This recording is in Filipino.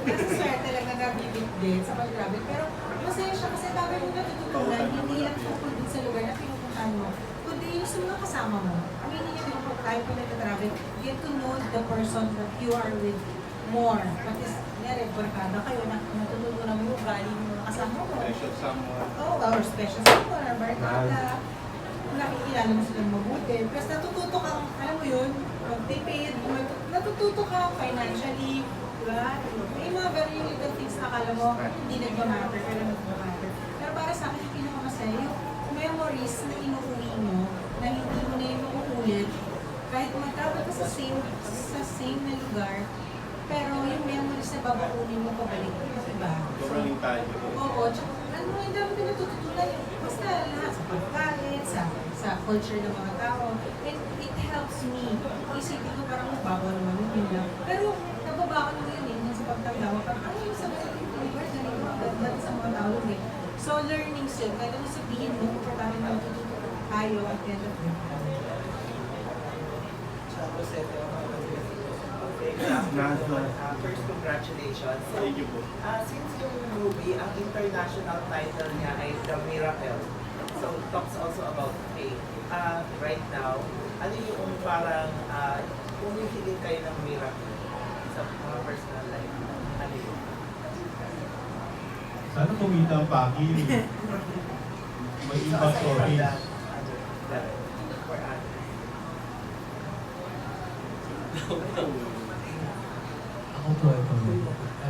Kasi swerte lang na nabibigdit sa pag-travel. Pero masaya siya kasi dami mo natututunan, hindi lang tungkol din sa lugar na pinupuntahan mo. Kundi yung sa mga kasama mo. Ang hindi niya din kung tayo po nag-travel, get to know the person that you are with more. Pati, kunyari, barkada kayo, natututunan mo yung ugali ng mga kasama mo. Special someone. Oo, or special someone, or barkada. Nakikilala mo silang mabuti. Plus natututo kang, alam mo yun, magtipid, natututo kang financially, diba? May mga very little things na akala mo, hindi nagmamatter, pero nagmamatter. Pero para sa akin, yung pinakamasaya, yung memories na inuuwi mo, na hindi mo na yung mauulit, kahit mag-travel ka sa same na lugar, pero yung memories na babaunin mo pabalik, diba? Sobrang tayo. Oo, tsaka ano, yung dami ko natututunan. Basta lahat sa pagkain, sa culture ng mga tao. And it helps me. Isipin ko parang mababaw naman yun lang. Pero nababaw naman yun eh, sa pagtaglawa. Parang ano yung sabi sa lugar, ganito, ganda sa mga tao eh. So learnings yun, kahit ano sabihin mo, kung paano na matututo tayo at the end of the day. First, congratulations. So, Thank you po. since yung movie, ang international title niya ay The Miracle. So, it talks also about faith. Right now, ano yung parang humihiling kayo ng miracle sa mga personal life? Ano yun? Sana kumita ang paki. May So, impact aside from stories. that, for others. Ako po ito.